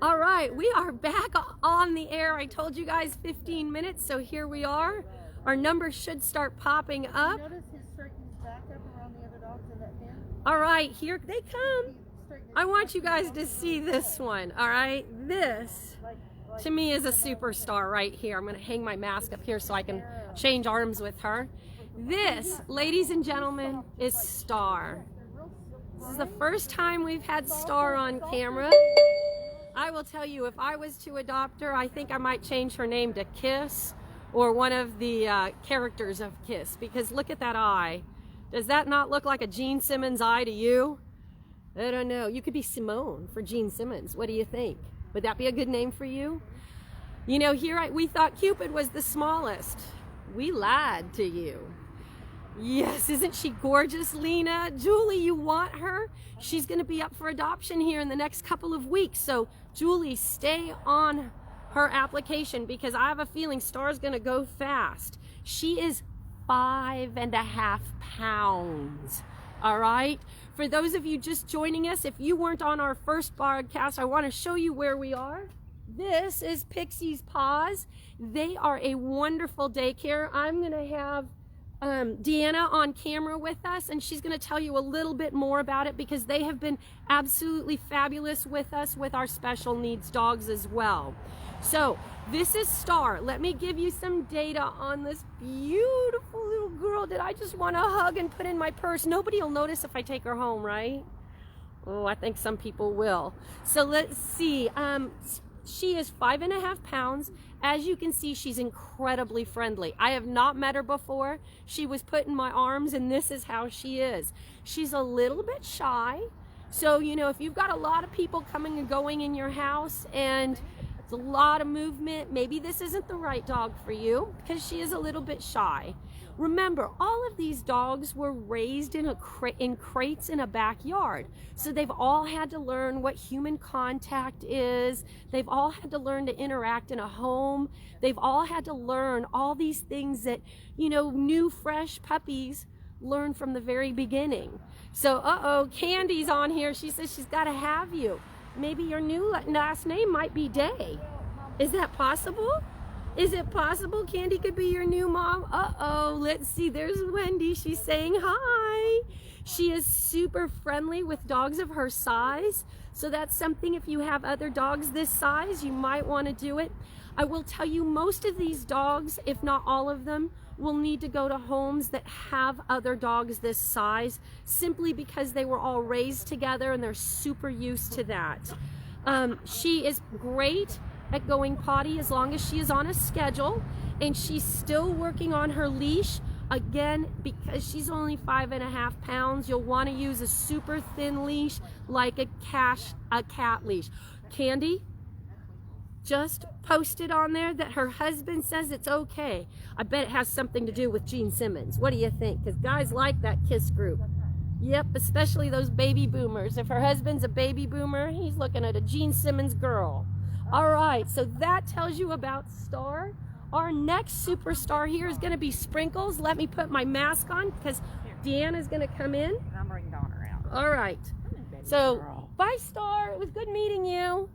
All right, we are back on the air. I told you guys 15 minutes, so here we are. Our numbers should start popping up. Notice his straightening his back up around the other dogs in that pen? All right, here they come. I want you guys to see this one, all right? This, to me, is a superstar right here. I'm going to hang my mask up here so I can change arms with her. This, ladies and gentlemen, is Star. This is the first time we've had Star on camera. I will tell you, if I was to adopt her, I think I might change her name to Kiss or one of the characters of Kiss, because look at that eye. Does that not look like a Gene Simmons eye to you? I don't know. You could be Simone for Gene Simmons. What do you think? Would that be a good name for you? You know, we thought Cupid was the smallest. We lied to you. Yes, isn't she gorgeous, Lena? Julie, you want her? She's going to be up for adoption here in the next couple of weeks. So, Julie, stay on her application because I have a feeling Star's going to go fast. She is 5.5 pounds. All right? For those of you just joining us, if you weren't on our first broadcast, I want to show you where we are. This is Pixie's Paws. They are a wonderful daycare. I'm going to have Deanna on camera with us, and she's going to tell you a little bit more about it because they have been absolutely fabulous with us with our special needs dogs as well. So this is Star. Let me give you some data on this beautiful little girl that I just want to hug and put in my purse. Nobody will notice if I take her home, right? Oh, I think some people will. So let's see. She is 5.5 pounds. As you can see, she's incredibly friendly. I have not met her before. She was put in my arms, and this is how she is. She's a little bit shy. So, you know, if you've got a lot of people coming and going in your house and it's a lot of movement, maybe this isn't the right dog for you because she is a little bit shy. Remember, all of these dogs were raised in crates in a backyard. So they've all had to learn what human contact is. They've all had to learn to interact in a home. They've all had to learn all these things that, you know, new fresh puppies learn from the very beginning. So, Candy's on here. She says she's got to have you. Maybe your new last name might be Day. Is that possible? Is it possible Candy could be your new mom? Let's see. There's Wendy. She's saying hi. She is super friendly with dogs of her size. So that's something, if you have other dogs this size, you might want to do it. I will tell you, most of these dogs, if not all of them, will need to go to homes that have other dogs this size, simply because they were all raised together and they're super used to that. She is great at going potty as long as she is on a schedule, and she's still working on her leash. Again, because she's only 5.5 pounds, you'll want to use a super thin leash like a cat leash. Candy just posted on there that her husband says it's okay. I bet it has something to do with Gene Simmons. What do you think? Because guys like that Kiss group. Yep, especially those baby boomers. If her husband's a baby boomer, he's looking at a Gene Simmons girl. All right, so that tells you about Star. Our next superstar here is going to be Sprinkles. Let me put my mask on because Deanna's going to come in. I'm bringing Donner out. All right. So, bye, Star. It was good meeting you.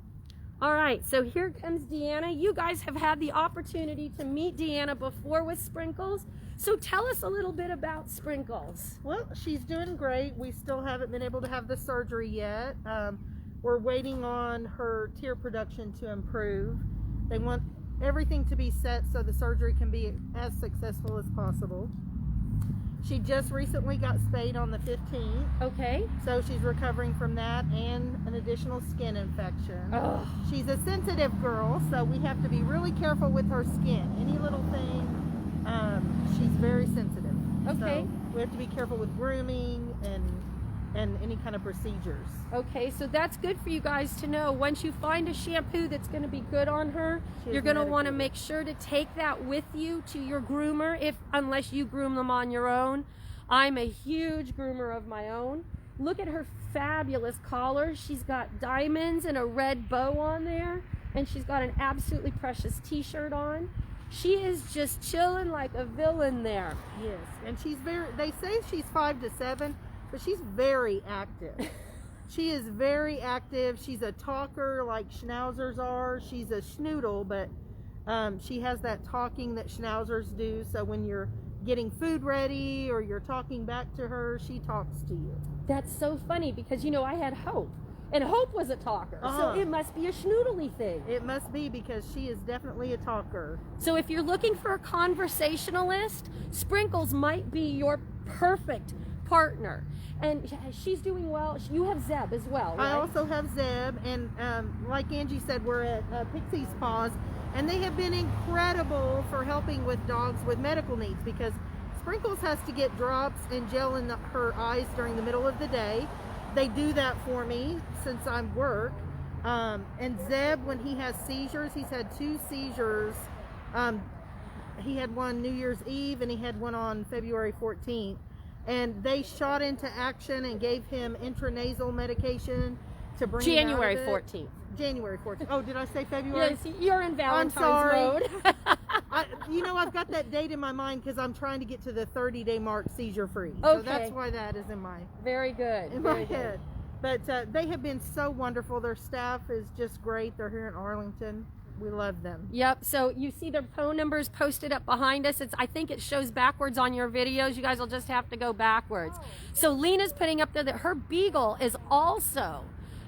All right, so here comes Deanna. You guys have had the opportunity to meet Deanna before with Sprinkles. So tell us a little bit about Sprinkles. Well, she's doing great. We still haven't been able to have the surgery yet. We're waiting on her tear production to improve. They want everything to be set so the surgery can be as successful as possible. She just recently got spayed on the 15th. Okay. So she's recovering from that and an additional skin infection. Oh. She's a sensitive girl, so we have to be really careful with her skin. Any little thing, she's very sensitive. Okay. So we have to be careful with grooming and any kind of procedures. Okay, so that's good for you guys to know. Once you find a shampoo that's going to be good on her, you're going to want to make sure to take that with you to your groomer, unless you groom them on your own. I'm a huge groomer of my own. Look at her fabulous collar. She's got diamonds and a red bow on there, and she's got an absolutely precious t-shirt on. She is just chilling like a villain there. Yes, and they say she's 5 to 7, but she's very active. She is very active. She's a talker like Schnauzers are. She's a schnoodle, but she has that talking that Schnauzers do. So when you're getting food ready or you're talking back to her, she talks to you. That's so funny because, you know, I had Hope. And Hope was a talker, so it must be a schnoodly thing. It must be, because she is definitely a talker. So if you're looking for a conversationalist, Sprinkles might be your perfect partner. And she's doing well. You have Zeb as well, right? I also have Zeb, and like Angie said, we're at Pixie's Paws, and they have been incredible for helping with dogs with medical needs, because Sprinkles has to get drops and gel in her eyes during the middle of the day. They do that for me since I work. And Zeb, when he has seizures, he's had 2 seizures. He had one New Year's Eve and he had one on February 14th. And they shot into action and gave him intranasal medication to bring January him out of it. 14th. January 14th. Oh, did I say February? Yes, you're in Valentine's mode. mode. I've got that date in my mind because I'm trying to get to the 30-day mark seizure free. Okay. So that's why that is in my Very good. my head. But they have been so wonderful. Their staff is just great. They're here in Arlington. We love them. Yep. So you see their phone numbers posted up behind us. I think it shows backwards on your videos. You guys will just have to go backwards. So Lena's putting up there that her beagle is also,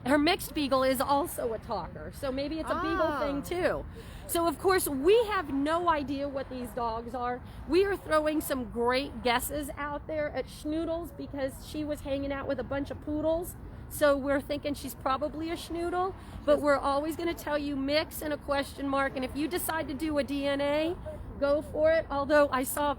her mixed beagle is also a talker. So maybe it's a beagle thing too. So of course we have no idea what these dogs are. We are throwing some great guesses out there at Schnoodles because she was hanging out with a bunch of poodles. So we're thinking she's probably a schnoodle, but we're always going to tell you mix and a question mark. And if you decide to do a DNA, go for it. Although I saw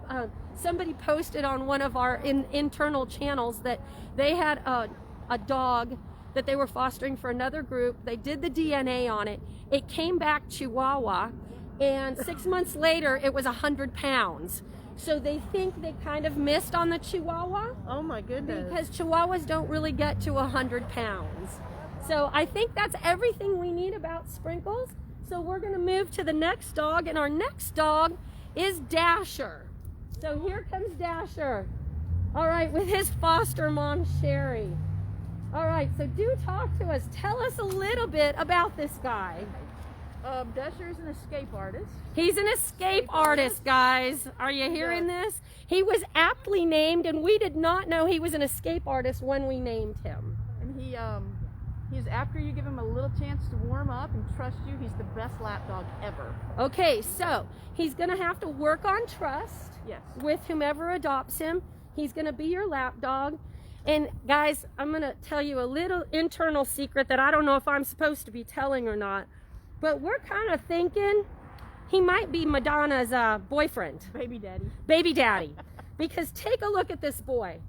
somebody posted on one of our internal channels that they had a dog that they were fostering for another group. They did the DNA on it. It came back Chihuahua, and 6 months later it was 100 pounds. So they think they kind of missed on the Chihuahua. Oh my goodness. Because Chihuahuas don't really get to 100 pounds. So I think that's everything we need about Sprinkles. So we're gonna move to the next dog, and our next dog is Dasher. So here comes Dasher. All right, with his foster mom, Sherry. All right, so do talk to us. Tell us a little bit about this guy. Dasher is an escape artist. He's an escape artist, guys. Are you hearing this? He was aptly named, and we did not know he was an escape artist when we named him. And he's after you give him a little chance to warm up and trust you, he's the best lap dog ever. Okay, so he's going to have to work on trust with whomever adopts him. He's going to be your lap dog. And guys, I'm going to tell you a little internal secret that I don't know if I'm supposed to be telling or not. But we're kind of thinking he might be Madonna's boyfriend. Baby daddy. Baby daddy. Because take a look at this boy.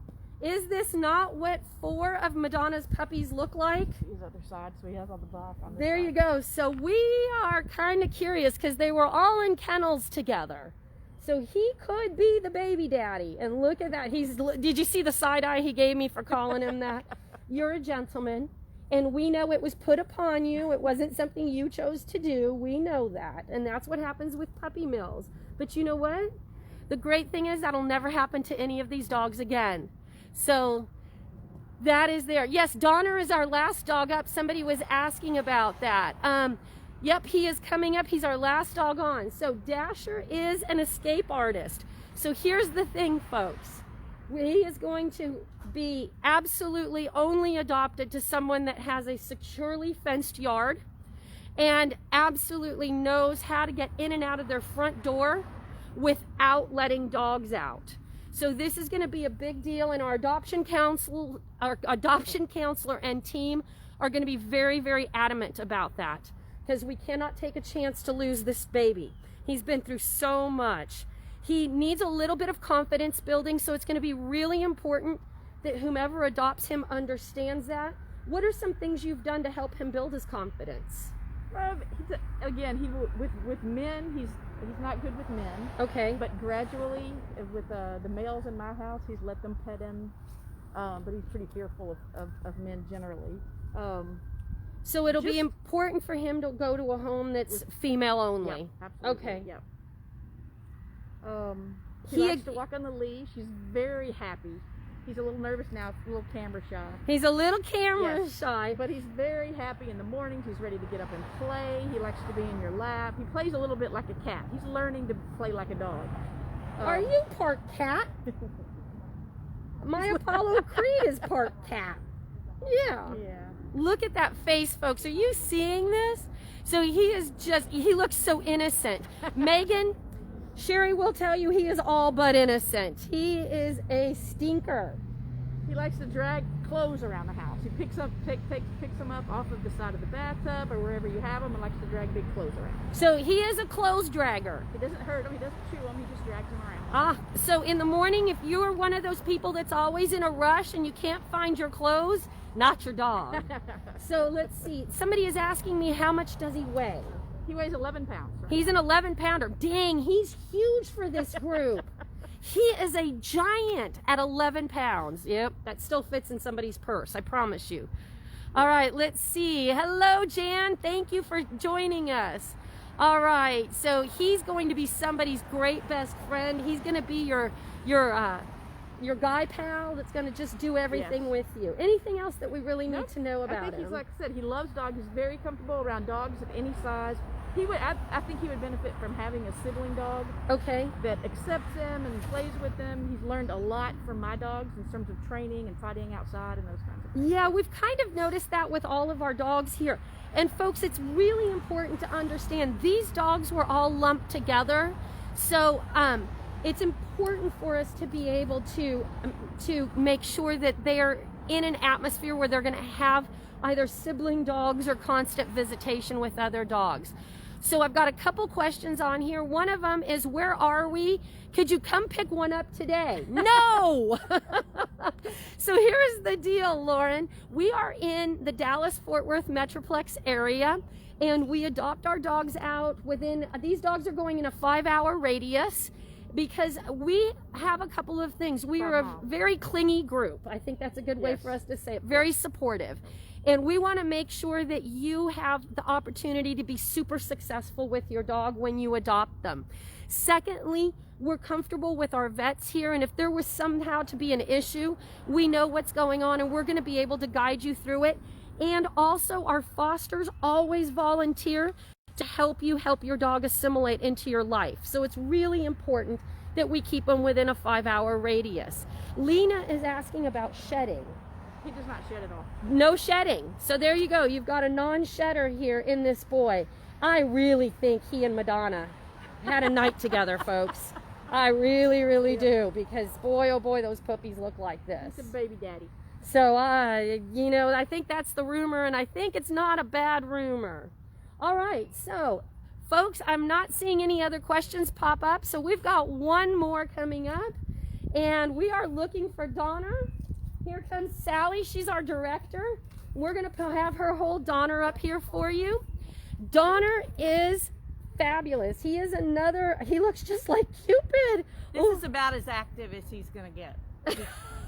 Is this not what 4 of Madonna's puppies look like? His other side, so he has all the buff on this There side. you go. So we are kind of curious because they were all in kennels together. So he could be the baby daddy. And look at that. Did you see the side eye he gave me for calling him that? You're a gentleman. And we know it was put upon you. It wasn't something you chose to do. We know that. And that's what happens with puppy mills. But you know what? The great thing is that'll never happen to any of these dogs again. So that is there. Yes, Donner is our last dog up. Somebody was asking about that. Yep, he is coming up. He's our last dog on. So Dasher is an escape artist. So here's the thing, folks. He is going to be absolutely only adopted to someone that has a securely fenced yard and absolutely knows how to get in and out of their front door without letting dogs out. So this is going to be a big deal, and our adoption counselor and team are going to be very, very adamant about that because we cannot take a chance to lose this baby. He's been through so much. He needs a little bit of confidence building, so it's going to be really important that whomever adopts him understands that. What are some things you've done to help him build his confidence? With men, he's not good with men. Okay. But gradually, with the males in my house, he's let them pet him. But he's pretty fearful of men generally. So it'll be important for him to go to a home that's female only. Yeah, absolutely. Okay. Yeah. He likes to walk on the leash. He's very happy He's a little nervous now, a little camera shy. He's a little camera Yes. shy. But he's very happy in the mornings. He's ready to get up and play. He likes to be in your lap. He plays a little bit like a cat. He's learning to play like a dog. Are you part cat? My Apollo Creed is part cat. Yeah. Yeah. Look at that face, folks. Are you seeing this? So he looks so innocent. Megan, Sherry will tell you he is all but innocent. He is a stinker. He likes to drag clothes around the house. He picks them up off of the side of the bathtub or wherever you have them, and likes to drag big clothes around. So he is a clothes dragger. He doesn't hurt them. He doesn't chew them. He just drags them around. Ah, so in the morning, if you're one of those people that's always in a rush and you can't find your clothes, not your dog. So let's see. Somebody is asking me, how much does he weigh? He weighs 11 pounds. Right? He's an 11-pounder. Dang, he's huge for this group. He is a giant at 11 pounds. Yep, that still fits in somebody's purse, I promise you. All right, let's see. Hello, Jan. Thank you for joining us. All right, so he's going to be somebody's great best friend. He's going to be your guy pal that's going to just do everything Yes. with you. Anything else that we really need to know about I think him? he's, like I said, he loves dogs. He's very comfortable around dogs of any size. I think he would benefit from having a sibling dog Okay. that accepts him and plays with them. He's learned a lot from my dogs in terms of training and fighting outside and those kinds of things. Yeah, we've kind of noticed that with all of our dogs here. And folks, it's really important to understand these dogs were all lumped together. So it's important for us to be able to make sure that they're in an atmosphere where they're going to have either sibling dogs or constant visitation with other dogs. So I've got a couple questions on here. One of them is, where are we? Could you come pick one up today? No! So here's the deal, Lauren. We are in the Dallas-Fort Worth Metroplex area, and we adopt our dogs out within, these dogs are going in a 5-hour radius, because we have a couple of things. We are a very clingy group. I think that's a good way for us to say it. Very supportive. And we want to make sure that you have the opportunity to be super successful with your dog when you adopt them. Secondly, we're comfortable with our vets here, and if there was somehow to be an issue, we know what's going on and we're going to be able to guide you through it. And also, our fosters always volunteer to help your dog assimilate into your life. So it's really important that we keep them within a 5-hour radius. Lena is asking about shedding. He does not shed at all. No shedding. So there you go. You've got a non-shedder here in this boy. I really think he and Madonna had a night together, folks. I really, really do, because boy, oh boy, those puppies look like this. He's a baby daddy. So, you know, I think that's the rumor, and I think it's not a bad rumor. All right, so, folks, I'm not seeing any other questions pop up, so we've got one more coming up, and we are looking for Donner. Here comes Sally. She's our director. We're going to have her hold Donner up here for you. Donner is fabulous. He is he looks just like Cupid. This is about as active as he's going to get.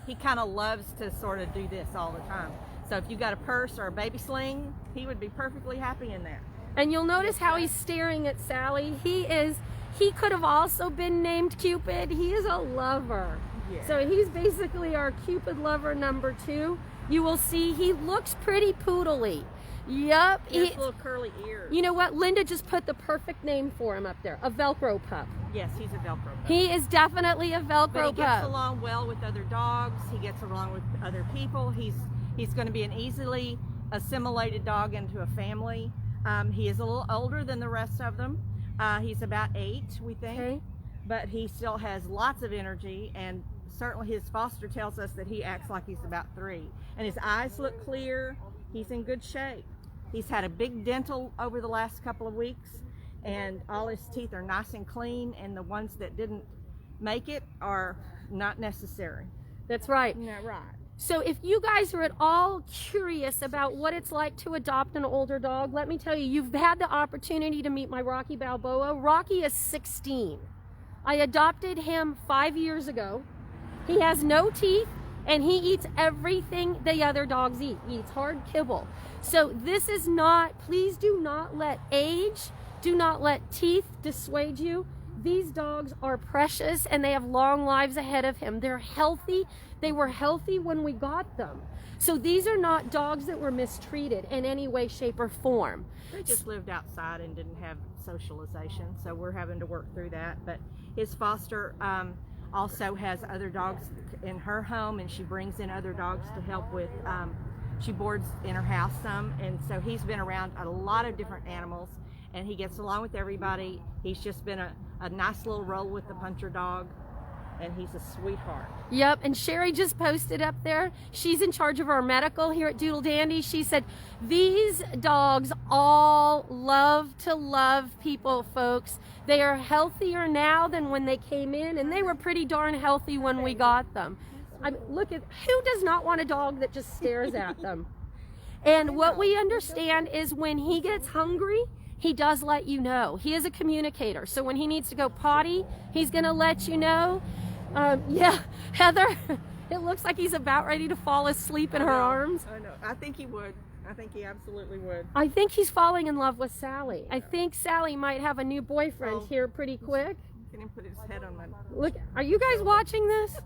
He kind of loves to sort of do this all the time. So if you got a purse or a baby sling, he would be perfectly happy in there. And you'll notice how he's staring at Sally. He could have also been named Cupid. He is a lover. Yeah. So he's basically our Cupid lover number 2. You will see he looks pretty poodly. Yup. He has little curly ears. You know what? Linda just put the perfect name for him up there. A Velcro Pup. Yes, he's a Velcro Pup. He is definitely a Velcro But he gets Pup. along well with other dogs. He gets along with other people. He's going to be an easily assimilated dog into a family. He is a little older than the rest of them. He's about 8, we think. Okay. But he still has lots of energy, and certainly his foster tells us that he acts like he's about 3. And his eyes look clear. He's in good shape. He's had a big dental over the last couple of weeks, and all his teeth are nice and clean, and the ones that didn't make it are not necessary. That's right. Yeah, right. So if you guys are at all curious about what it's like to adopt an older dog, let me tell you, you've had the opportunity to meet my Rocky Balboa. Rocky is 16. I adopted him 5 years ago. He has no teeth, and he eats everything the other dogs eat. He eats hard kibble. So this is not, please do not let age, do not let teeth dissuade you. These dogs are precious and they have long lives ahead of him. They're healthy. They were healthy when we got them. So these are not dogs that were mistreated in any way, shape, or form. They just lived outside and didn't have socialization, so we're having to work through that. But his foster also has other dogs in her home, and she brings in other dogs to help with, she boards in her house some, and so he's been around a lot of different animals, and he gets along with everybody. He's just been a nice little roll with the puncher dog, and he's a sweetheart. Yep, and Sherry just posted up there. She's in charge of our medical here at Doodle Dandy. She said, these dogs all love to love people, folks. They are healthier now than when they came in, and they were pretty darn healthy when we got them. I mean, look at, who does not want a dog that just stares at them? And what we understand is when he gets hungry, he does let you know. He is a communicator. So when he needs to go potty, he's going to let you know. Yeah, Heather, it looks like he's about ready to fall asleep in her arms. I know. I think he would. I think he absolutely would. I think he's falling in love with Sally. I think Sally might have a new boyfriend here pretty quick. Can him put his head on my... Look, are you guys watching this?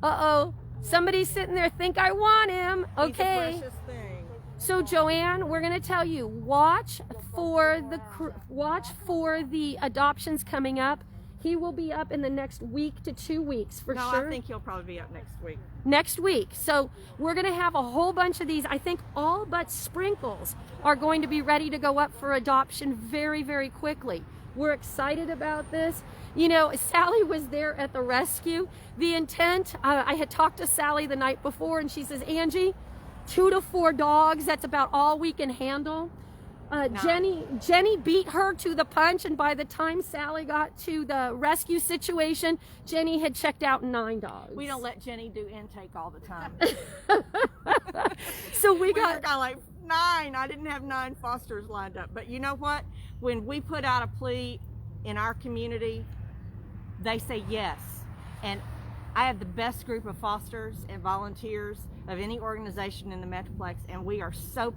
Uh-oh. Somebody's sitting there, think I want him. Okay. He's a precious thing. So Joanne, we're going to tell you, watch for the adoptions coming up. He will be up in the next week to 2 weeks for sure. I think he'll probably be up next week. Next week. So we're going to have a whole bunch of these. I think all but Sprinkles are going to be ready to go up for adoption very, very quickly. We're excited about this. You know, Sally was there at the rescue. The intent, I had talked to Sally the night before, and she says, Angie, 2 to 4 dogs, that's about all we can handle. Jenny beat her to the punch, and by the time Sally got to the rescue situation, Jenny had checked out 9 dogs. We don't let Jenny do intake all the time. So we were got kind of like 9. I didn't have 9 fosters lined up. But you know what? When we put out a plea in our community, they say yes. And I have the best group of fosters and volunteers of any organization in the Metroplex, and we are so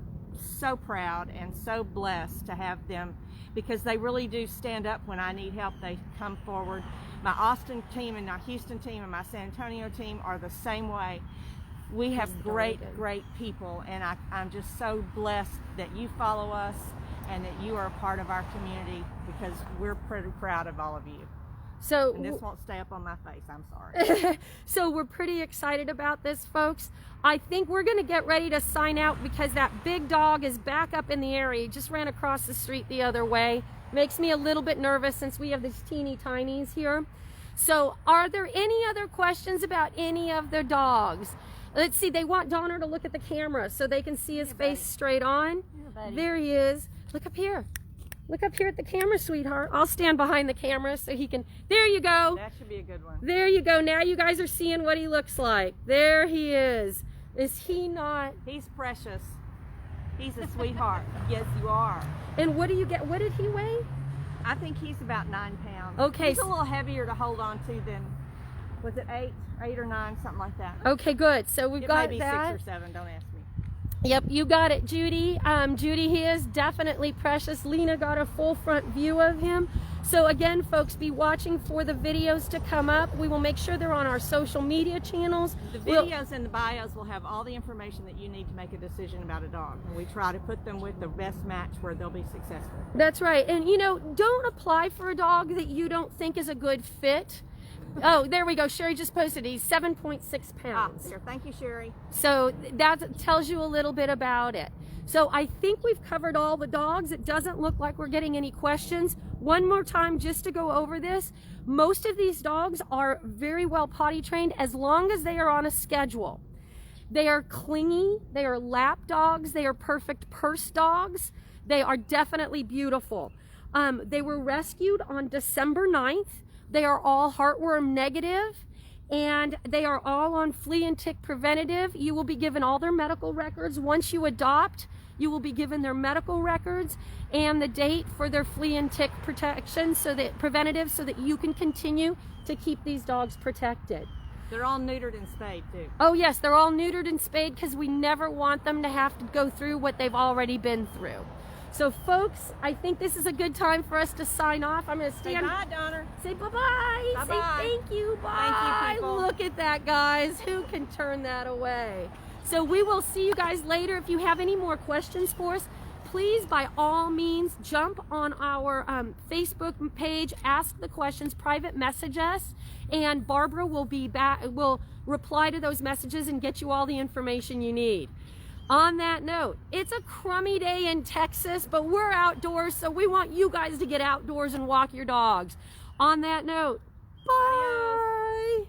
proud and so blessed to have them, because they really do stand up when I need help. They come forward. My Austin team and my Houston team and my San Antonio team are the same way. We have great people, and I'm just so blessed that you follow us and that you are a part of our community, because we're pretty proud of all of you. So, and this won't stay up on my face, I'm sorry. So we're pretty excited about this, folks. I think we're going to get ready to sign out, because that big dog is back up in the area. He just ran across the street the other way. Makes me a little bit nervous since we have these teeny tinies here. So are there any other questions about any of the dogs? Let's see, they want Donner to look at the camera so they can see his face straight on. There he is. Look up here. Look up here at the camera, sweetheart. I'll stand behind the camera so he can... There you go. That should be a good one. There you go. Now you guys are seeing what he looks like. There he is. Is he not? He's precious. He's a sweetheart. Yes, you are. And what do you get? What did he weigh? I think he's about 9 pounds. Okay. He's a little heavier to hold on to than, was it 8 or 9, something like that. Okay, good. So we've got maybe that. 6 or 7, don't ask me. Yep, you got it, Judy. Judy, he is definitely precious. Lena got a full front view of him. So again, folks, be watching for the videos to come up. We will make sure they're on our social media channels. The videos and the bios will have all the information that you need to make a decision about a dog. And we try to put them with the best match where they'll be successful. That's right. And you know, don't apply for a dog that you don't think is a good fit. Oh, there we go. Sherry just posted. He's 7.6 pounds. Here. Thank you, Sherry. So that tells you a little bit about it. So I think we've covered all the dogs. It doesn't look like we're getting any questions. One more time, just to go over this. Most of these dogs are very well potty trained as long as they are on a schedule. They are clingy. They are lap dogs. They are perfect purse dogs. They are definitely beautiful. They were rescued on December 9th. They are all heartworm negative, and they are all on flea and tick preventative. You will be given all their medical records. Once you adopt, you will be given their medical records and the date for their flea and tick protection, so that preventative, so that you can continue to keep these dogs protected. They're all neutered and spayed too. Oh yes, they're all neutered and spayed, because we never want them to have to go through what they've already been through. So folks, I think this is a good time for us to sign off. I'm going to Say stand. bye, Donner. Say bye-bye. Bye-bye. Say thank you. Bye. Thank you, people. Look at that, guys. Who can turn that away? So we will see you guys later. If you have any more questions for us, please, by all means, jump on our Facebook page, ask the questions, private message us, and Barbara will be back. Will reply to those messages and get you all the information you need. On that note, it's a crummy day in Texas, but we're outdoors, so we want you guys to get outdoors and walk your dogs. On that note, bye.